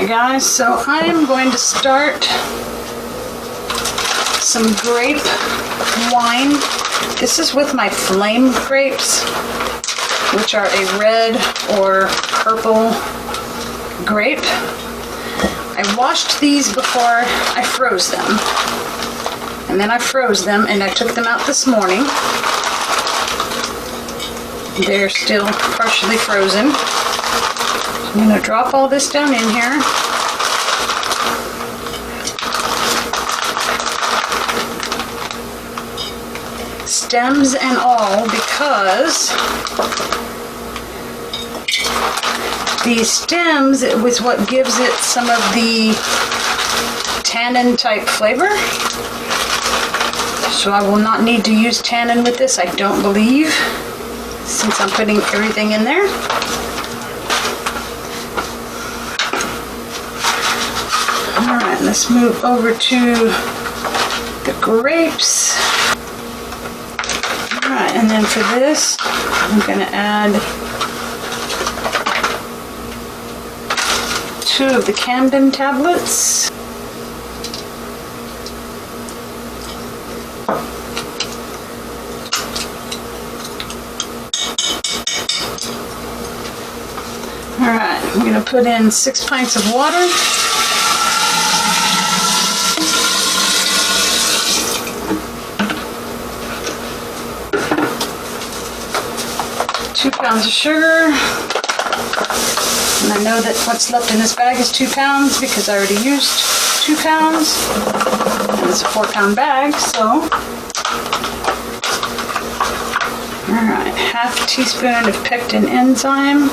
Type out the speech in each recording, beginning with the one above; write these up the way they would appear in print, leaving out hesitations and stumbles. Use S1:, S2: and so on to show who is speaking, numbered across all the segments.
S1: Alright guys, so I am going to start some grape wine. This is with my flame grapes, which are a red or purple grape. I washed these before I froze them. And then I froze them and I took them out this morning. They're still partially frozen. I'm going to drop all this down in here. Stems and all, because the stems was what gives it some of the tannin type flavor. So I will not need to use tannin with this, I don't believe, since I'm putting everything in there. Alright, let's move over to the grapes. Alright, and then for this, I'm going to add 2 of the Camden tablets. Alright, I'm going to put in 6 pints of water. Pounds of sugar, and I know that what's left in this bag is 2 pounds because I already used 2 pounds, and it's a 4-pound bag, so alright, half a teaspoon of pectin enzyme,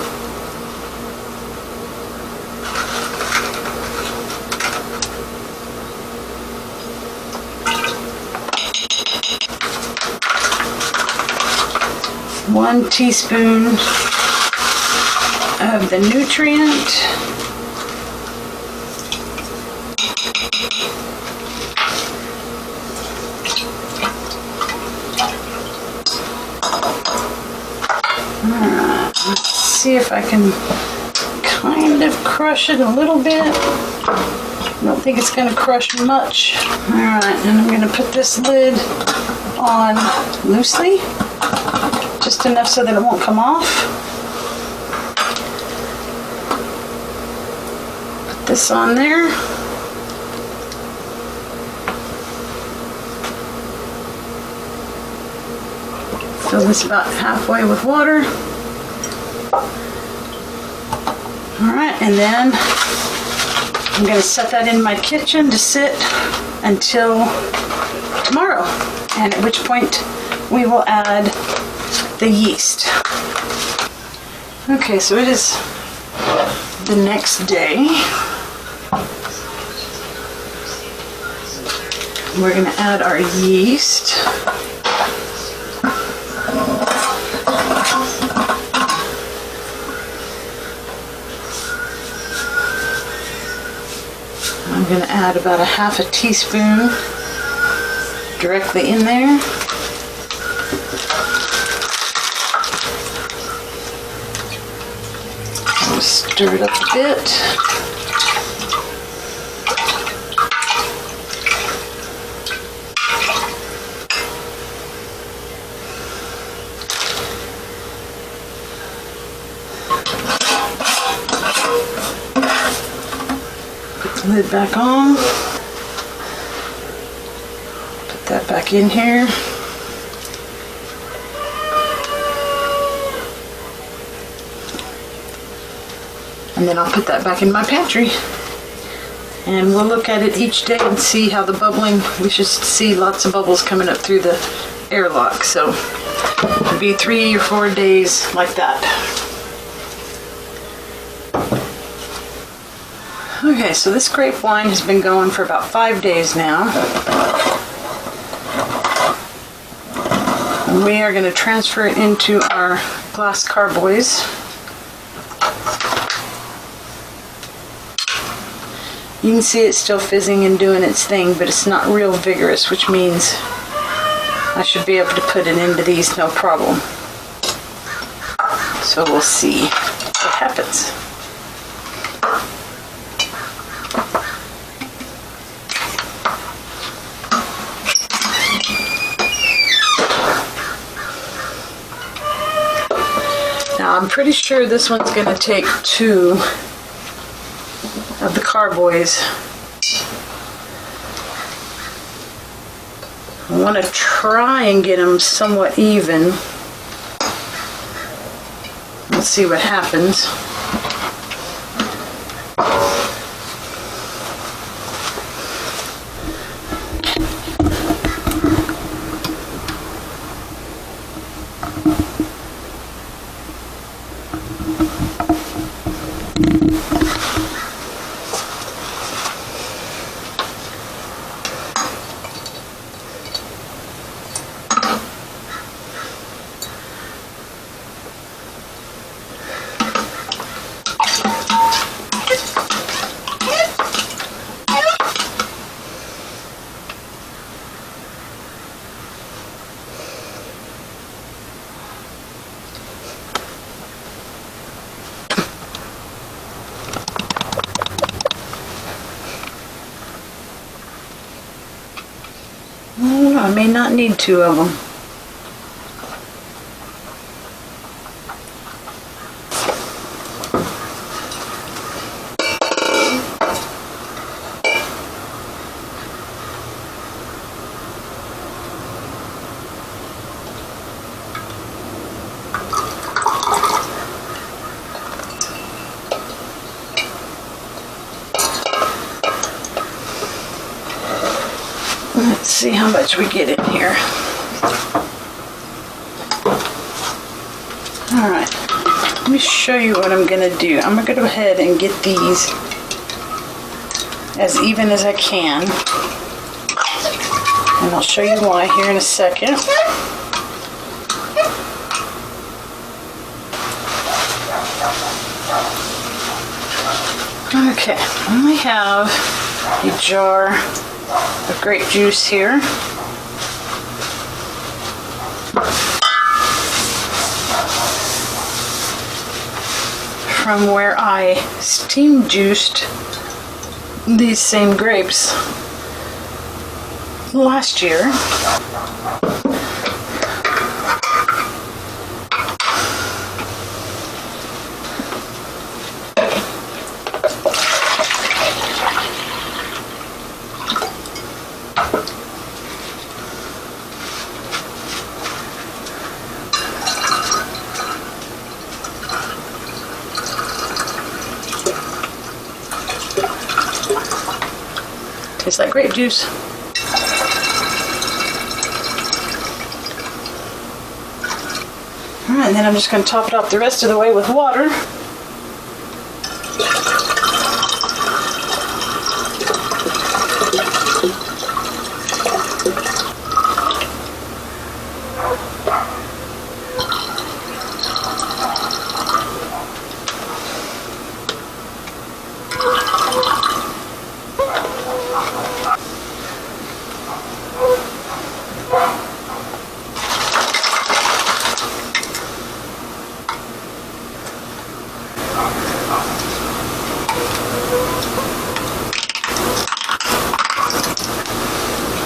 S1: one teaspoon of the nutrient, let's see if I can kind of crush it a little bit. I don't think it's going to crush much. Alright, and I'm going to put this lid on loosely. Just enough so that it won't come off. Put this on there. Fill this about halfway with water. Alright, and then I'm going to set that in my kitchen to sit until tomorrow, and at which point we will add the yeast. Okay, so it is the next day. We're going to add our yeast. I'm going to add about a half a teaspoon directly in there. Stir it up a bit. Put the lid back on. Put that back in here. And then I'll put that back in my pantry. And we'll look at it each day and see how the bubbling, we should see lots of bubbles coming up through the airlock. So it'll be 3 or 4 days like that. Okay, so this grape wine has been going for about 5 days now. And we are going to transfer it into our glass carboys. You can see it's still fizzing and doing its thing, but it's not real vigorous, which means I should be able to put it into these no problem. So we'll see what happens. Now I'm pretty sure this one's gonna take 2 of the carboys. I want to try and get them somewhat even. Let's see what happens. I may not need 2 of them. Let's see how much we get in here. Alright, let me show you what I'm going to do. I'm going to go ahead and get these as even as I can. And I'll show you why here in a second. Okay, I have a jar of grape juice here. From where I steam juiced these same grapes last year. Tastes like grape juice. Alright, and then I'm just going to top it off the rest of the way with water.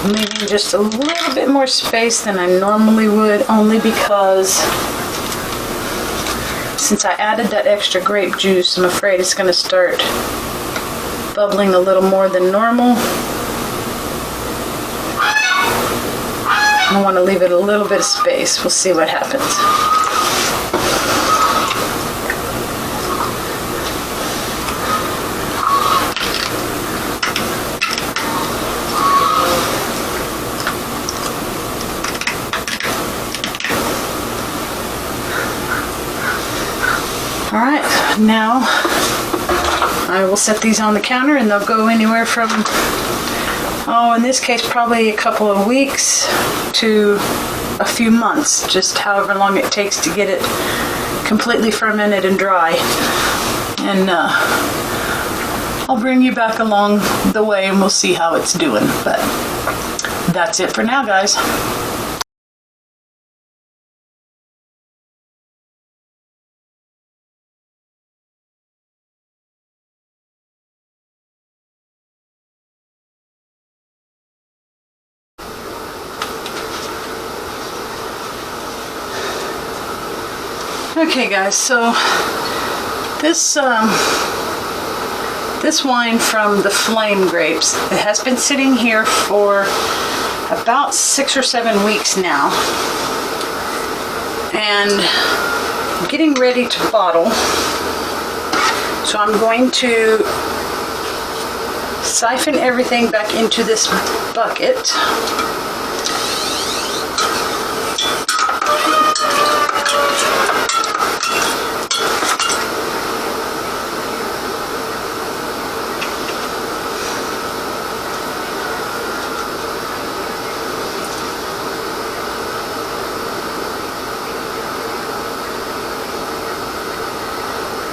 S1: Leaving just a little bit more space than I normally would, only because since I added that extra grape juice, I'm afraid it's going to start bubbling a little more than normal. I want to leave it a little bit of space. We'll see what happens. Alright, now I will set these on the counter and they'll go anywhere from, in this case probably a couple of weeks to a few months, just however long it takes to get it completely fermented and dry. And I'll bring you back along the way and we'll see how it's doing. But that's it for now, guys. Okay guys, so this wine from the Flame grapes, it has been sitting here for about 6 or 7 weeks now, and I'm getting ready to bottle. So I'm going to siphon everything back into this bucket.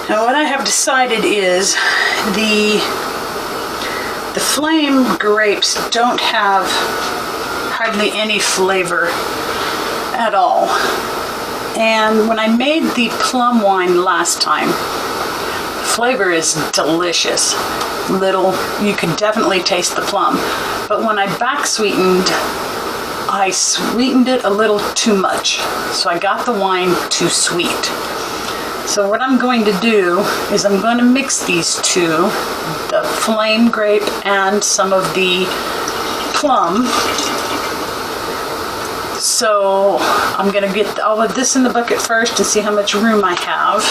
S1: Now what I have decided is the Flame grapes don't have hardly any flavor at all. And when I made the plum wine last time, the flavor is delicious. You can definitely taste the plum. But when I back sweetened, I sweetened it a little too much. So I got the wine too sweet. So what I'm going to do is I'm going to mix these two, the Flame grape and some of the plum. So I'm going to get all of this in the bucket first and see how much room I have.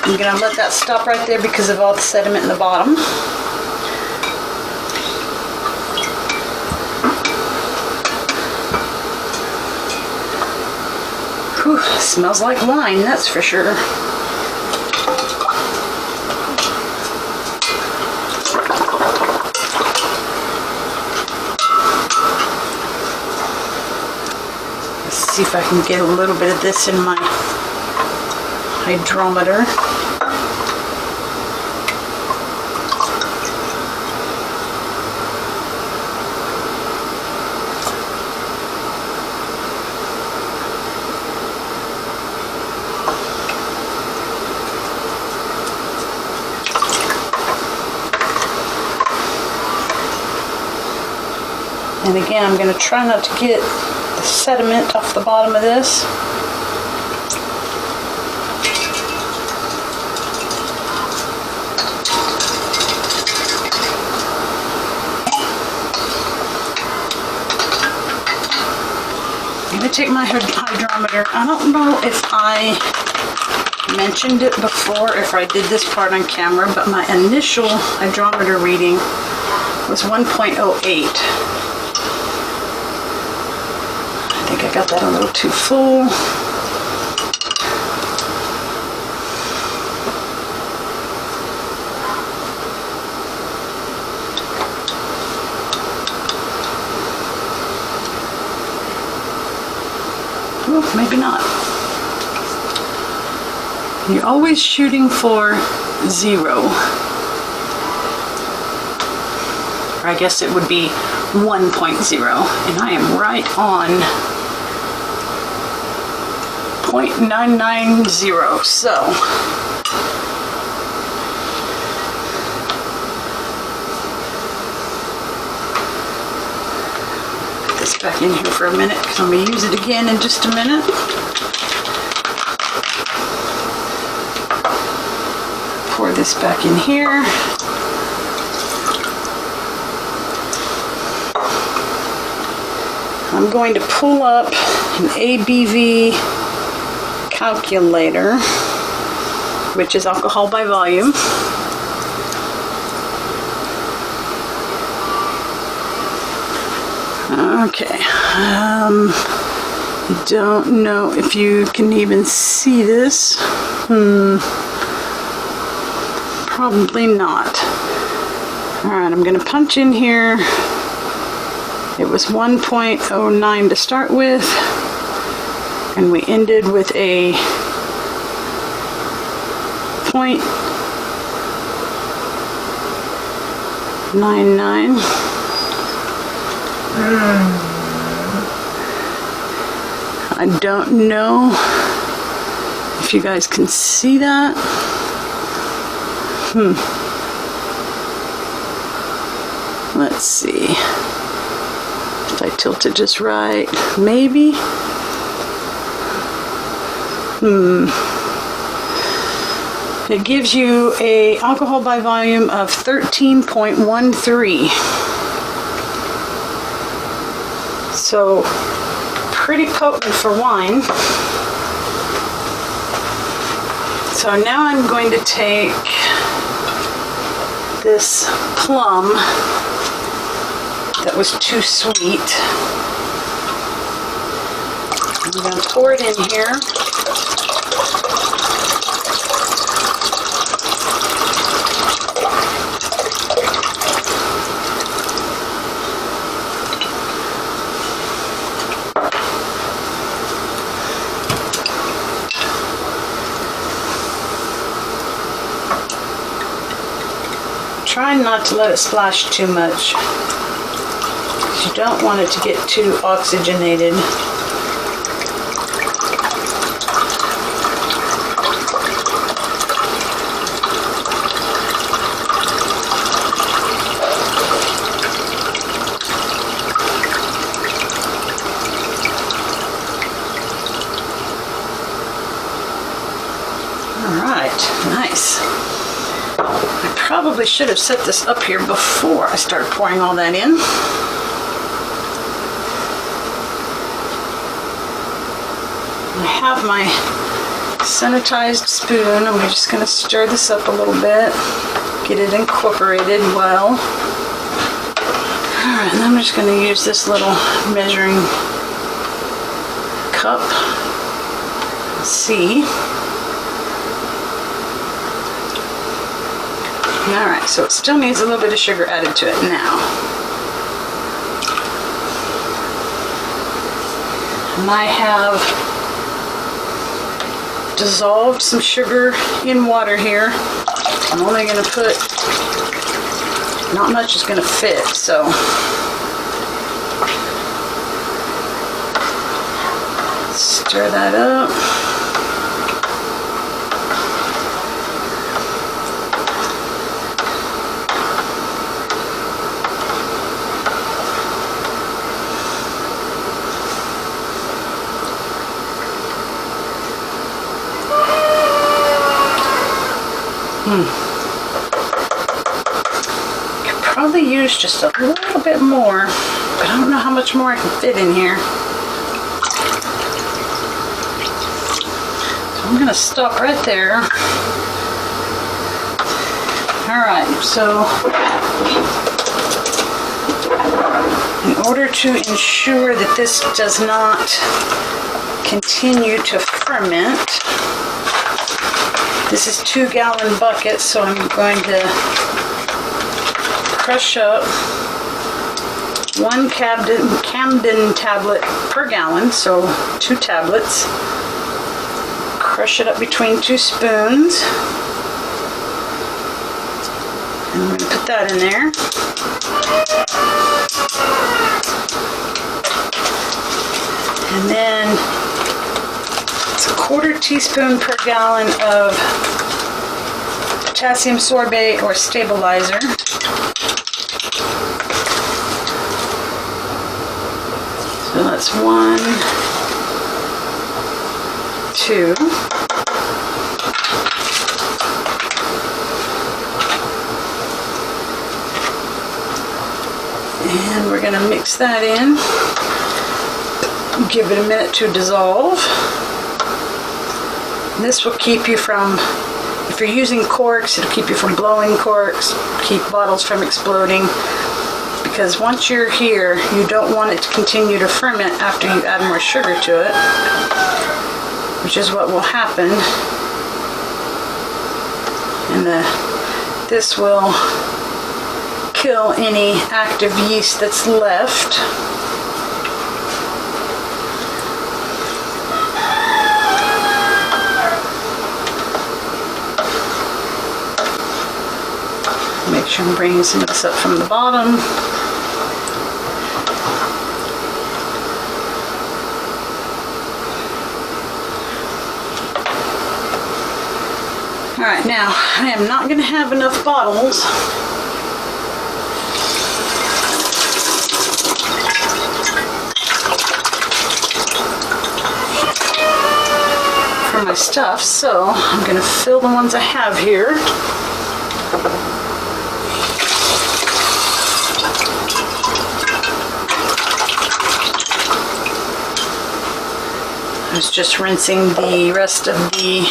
S1: I'm going to let that stop right there because of all the sediment in the bottom. Whew, smells like wine, that's for sure. Let's see if I can get a little bit of this in my hydrometer. And again, I'm going to try not to get the sediment off the bottom of this. I'm going to take my hydrometer. I don't know if I mentioned it before, if I did this part on camera, but my initial hydrometer reading was 1.08. I got that a little too full. Oh, maybe not. You're always shooting for 0. Or I guess it would be 1.0, and I am right on 0.990, so put this back in here for a minute because I'm going to use it again in just a minute. Pour this back in here. I'm going to pull up an ABV calculator, which is alcohol by volume. Okay, don't know if you can even see this. Probably not. Alright, I'm going to punch in here. It was 1.09 to start with. And we ended with a 0.99. I don't know if you guys can see that. Let's see. If I tilt it just right, maybe. It gives you a alcohol by volume of 13.13. So pretty potent for wine. So now I'm going to take this plum that was too sweet. I'm going to pour it in here. Try not to let it splash too much. You don't want it to get too oxygenated. All right, nice. I probably should have set this up here before I start pouring all that in. I have my sanitized spoon, and we're just going to stir this up a little bit, get it incorporated well. Alright, and then I'm just going to use this little measuring cup. Let's see. Alright, so it still needs a little bit of sugar added to it now. And I have dissolved some sugar in water here. I'm only going to put, not much is going to fit, so stir that up. Could probably use just a little bit more, but I don't know how much more I can fit in here. So I'm going to stop right there. Alright, so in order to ensure that this does not continue to ferment, this is 2-gallon buckets, so I'm going to crush up 1 Camden tablet per gallon, so 2 tablets. Crush it up between 2 spoons. And I'm going to put that in there. And then it's a 1/4 teaspoon per gallon of potassium sorbate or stabilizer. So that's 1, 2. And we're going to mix that in. Give it a minute to dissolve. And this will keep you from, if you're using corks, it'll keep you from blowing corks, keep bottles from exploding. Because once you're here, you don't want it to continue to ferment after you add more sugar to it, which is what will happen. And this will kill any active yeast that's left. Make sure I'm bringing some of this up from the bottom. Alright, now I am not going to have enough bottles for for my stuff, so I'm going to fill the ones I have here. I was just rinsing the rest of the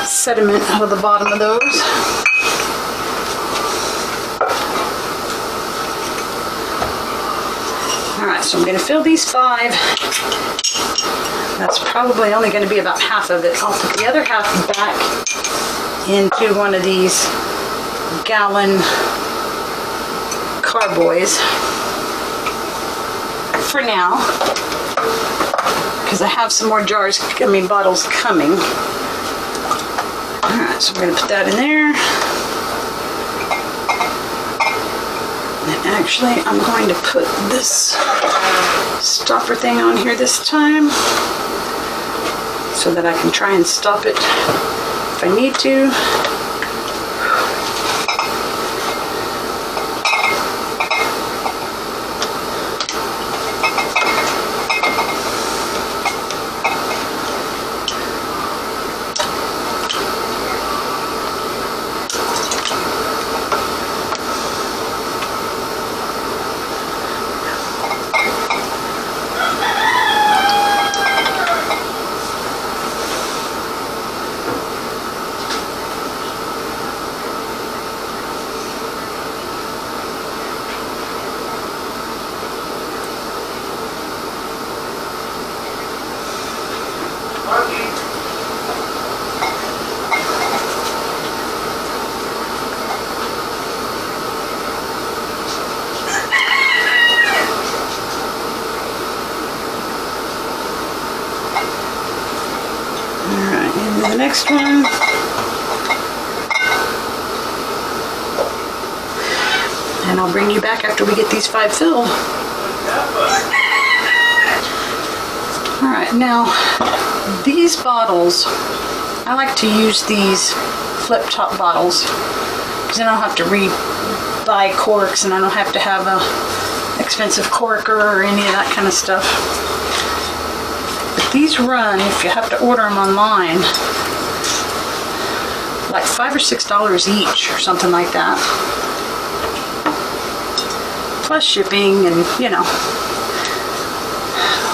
S1: sediment out of the bottom of those. Alright, so I'm going to fill these 5. That's probably only going to be about half of it. I'll put the other half back into one of these gallon carboys for now, because I have some more bottles coming. Alright, so we're going to put that in there. And actually, I'm going to put this stopper thing on here this time so that I can try and stop it if I need to. The next one. And I'll bring you back after we get these 5 filled. Alright, now these bottles, I like to use these flip top bottles because then I don't have to buy corks and I don't have to have a expensive corker or any of that kind of stuff. But these run, if you have to order them online, like $5 or $6 each or something like that. Plus shipping and, you know.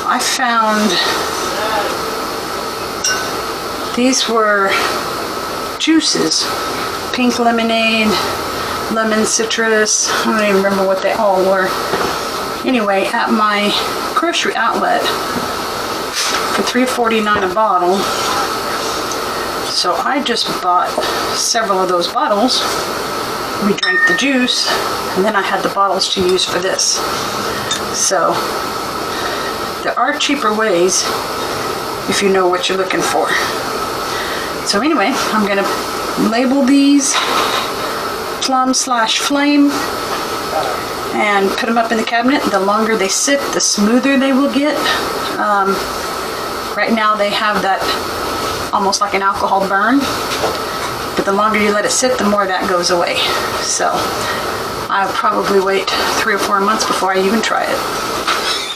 S1: I found these were juices. Pink lemonade, lemon citrus, I don't even remember what they all were. Anyway, at my grocery outlet for $3.49 a bottle. So I just bought several of those bottles. We drank the juice, and then I had the bottles to use for this. So there are cheaper ways if you know what you're looking for. So anyway, I'm going to label these Plum/Flame and put them up in the cabinet. The longer they sit, the smoother they will get. Right now they have that almost like an alcohol burn, but the longer you let it sit, the more that goes away. So I'll probably wait 3 or 4 months before I even try it.